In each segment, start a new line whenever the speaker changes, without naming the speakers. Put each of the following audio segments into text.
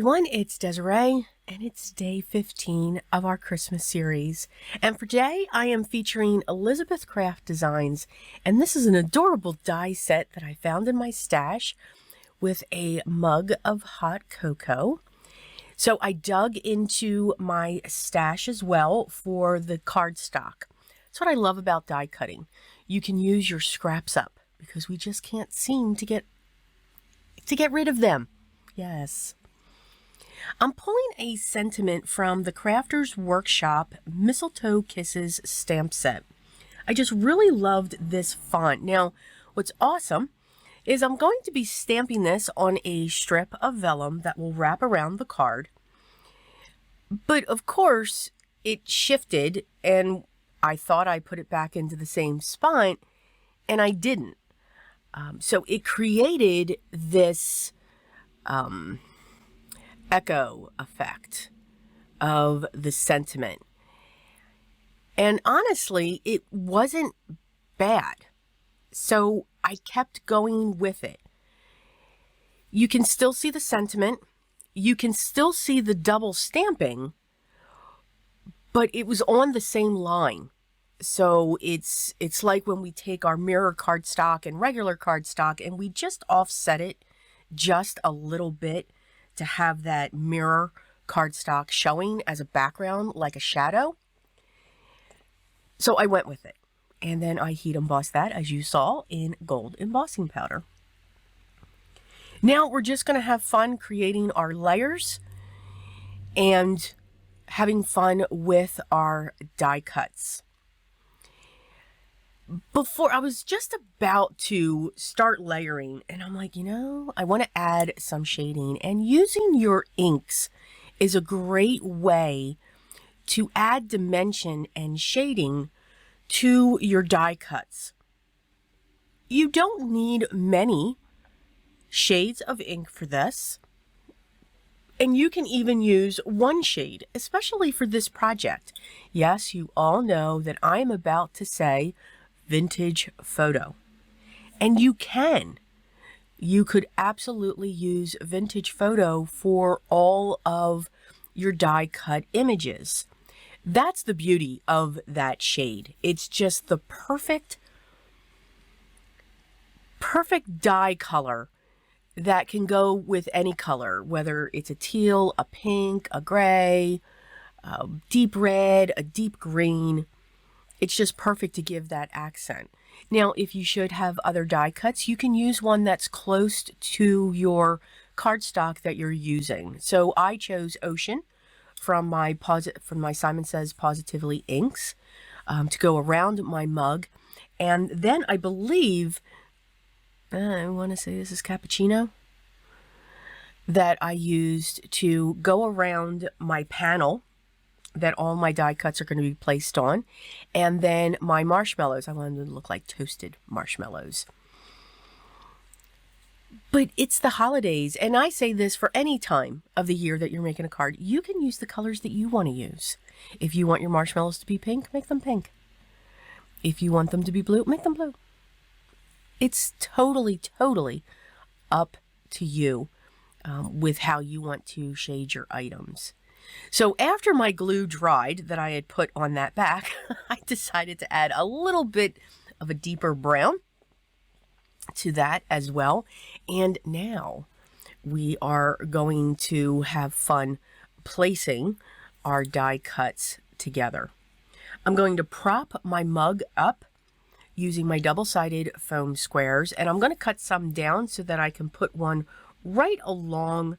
everyone, it's Desiree, and it's day 15 of our Christmas series. And for today, I am featuring Elizabeth Craft Designs, and this is an adorable die set that I found in my stash with a mug of hot cocoa. So I dug into my stash as well for the cardstock. That's what I love about die cutting. You can use your scraps up because we just can't seem to get rid of them. Yes. I'm pulling a sentiment from the Crafter's Workshop Mistletoe Kisses stamp set. I just really loved this font. Now, what's awesome is I'm going to be stamping this on a strip of vellum that will wrap around the card. But of course, it shifted and I thought I put it back into the same spot, and I didn't. So it created this echo effect of the sentiment. And honestly, it wasn't bad. So I kept going with it. You can still see the sentiment. You can still see the double stamping, but it was on the same line. So it's like when we take our mirror cardstock and regular cardstock and we just offset it just a little bit to have that mirror cardstock showing as a background like a shadow. So I went with it. And then I heat embossed that, as you saw, in gold embossing powder. Now we're just going to have fun creating our layers and having fun with our die cuts. Before, I was just about to start layering, and I'm like, I want to add some shading, and using your inks is a great way to add dimension and shading to your die cuts. You don't need many shades of ink for this, and you can even use one shade, especially for this project. Yes, you all know that I'm about to say vintage photo, and you could absolutely use vintage photo for all of your die cut images. That's the beauty of that shade. It's just the perfect dye color that can go with any color, whether it's a teal, a pink, a gray, a deep red, a deep green. It's just perfect to give that accent. Now, if you should have other die cuts, you can use one that's close to your cardstock that you're using. So I chose Ocean from my Simon Says Positively inks to go around my mug. And then I believe, I want to say this is Cappuccino, that I used to go around my panel that all my die cuts are going to be placed on. And then my marshmallows, I wanted them to look like toasted marshmallows. But it's the holidays, and I say this for any time of the year that you're making a card. You can use the colors that you want to use. If you want your marshmallows to be pink, make them pink. If you want them to be blue, make them blue. It's totally up to you with how you want to shade your items. So after my glue dried that I had put on that back, I decided to add a little bit of a deeper brown to that as well. And now we are going to have fun placing our die cuts together. I'm going to prop my mug up using my double-sided foam squares, and I'm going to cut some down so that I can put one right along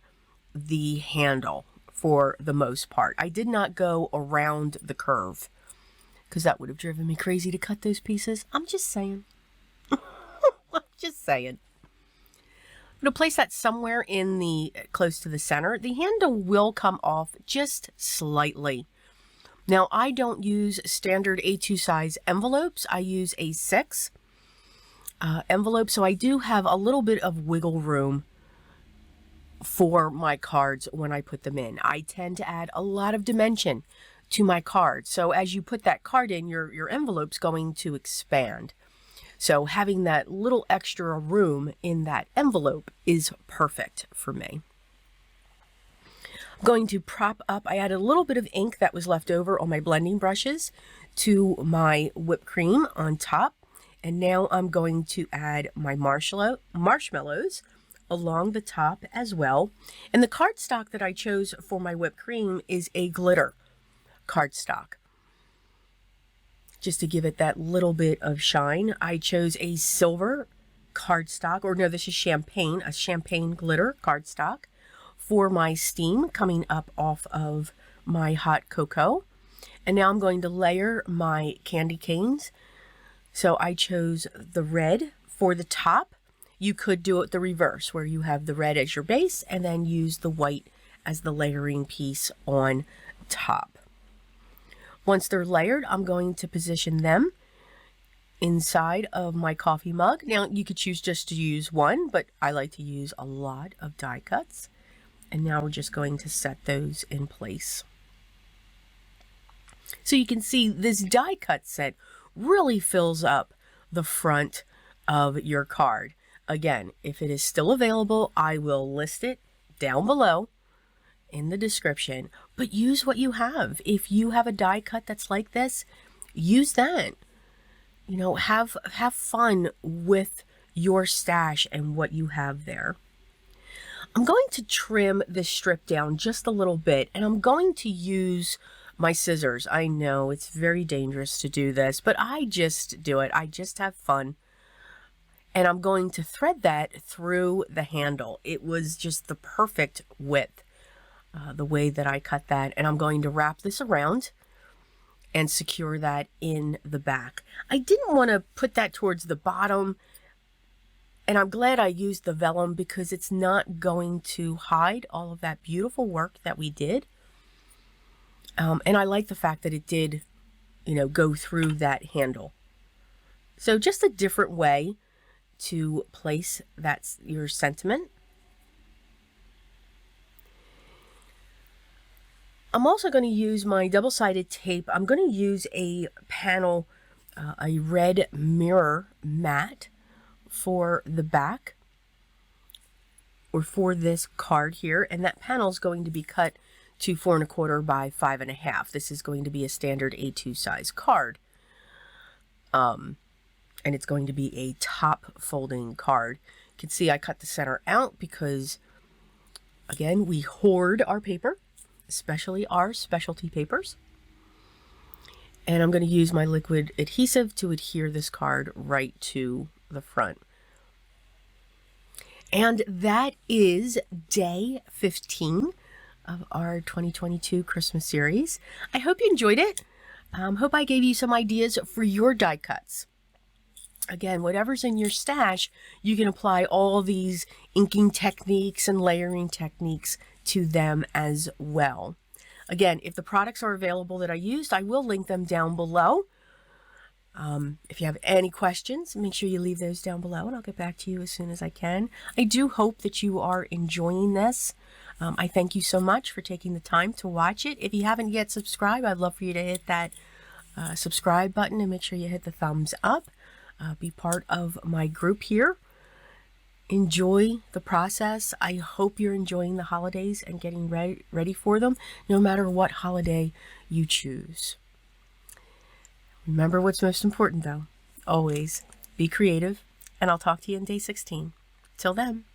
the handle. For the most part, I did not go around the curve because that would have driven me crazy to cut those pieces. I'm just saying. I'm just saying. I'm going to place that somewhere in the close to the center. The handle will come off just slightly. Now, I don't use standard A2 size envelopes. I use A6 envelope, so I do have a little bit of wiggle room for my cards when I put them in. I tend to add a lot of dimension to my card. So as you put that card in, your envelope's going to expand. So having that little extra room in that envelope is perfect for me. I'm going to prop up. I added a little bit of ink that was left over on my blending brushes to my whipped cream on top. And now I'm going to add my marshmallows along the top as well. And the cardstock that I chose for my whipped cream is a glitter cardstock. Just to give it that little bit of shine, I chose a silver cardstock, or no, this is champagne, a champagne glitter cardstock for my steam coming up off of my hot cocoa. And now I'm going to layer my candy canes. So I chose the red for the top. You could do it the reverse, where you have the red as your base and then use the white as the layering piece on top. Once they're layered, I'm going to position them inside of my coffee mug. Now, you could choose just to use one, but I like to use a lot of die cuts. And now we're just going to set those in place. So you can see this die cut set really fills up the front of your card. Again, if it is still available, I will list it down below in the description, but use what you have. If you have a die cut that's like this, use that. You know, have fun with your stash and what you have there. I'm going to trim this strip down just a little bit, and I'm going to use my scissors. I know it's very dangerous to do this, but I just do it. I just have fun. And I'm going to thread that through the handle. It was just the perfect width, the way that I cut that. And I'm going to wrap this around and secure that in the back. I didn't want to put that towards the bottom, and I'm glad I used the vellum because it's not going to hide all of that beautiful work that we did. And I like the fact that it did, you know, go through that handle. So just a different way to place your sentiment. I'm also going to use my double-sided tape. I'm going to use a panel, a red mirror mat for the back, or for this card here. And that panel is going to be cut to 4 1/4 by 5 1/2. This is going to be a standard A2 size card. And it's going to be a top folding card. You can see I cut the center out because, again, we hoard our paper, especially our specialty papers. And I'm going to use my liquid adhesive to adhere this card right to the front. And that is day 15 of our 2022 Christmas series. I hope you enjoyed it. Hope I gave you some ideas for your die cuts. Again, whatever's in your stash, you can apply all these inking techniques and layering techniques to them as well. Again, if the products are available that I used, I will link them down below. If you have any questions, make sure you leave those down below and I'll get back to you as soon as I can. I do hope that you are enjoying this. I thank you so much for taking the time to watch it. If you haven't yet subscribed, I'd love for you to hit that subscribe button and make sure you hit the thumbs up. Be part of my group here. Enjoy the process. I hope you're enjoying the holidays and getting ready for them, no matter what holiday you choose. Remember what's most important, though. Always be creative, and I'll talk to you in day 16. Till then.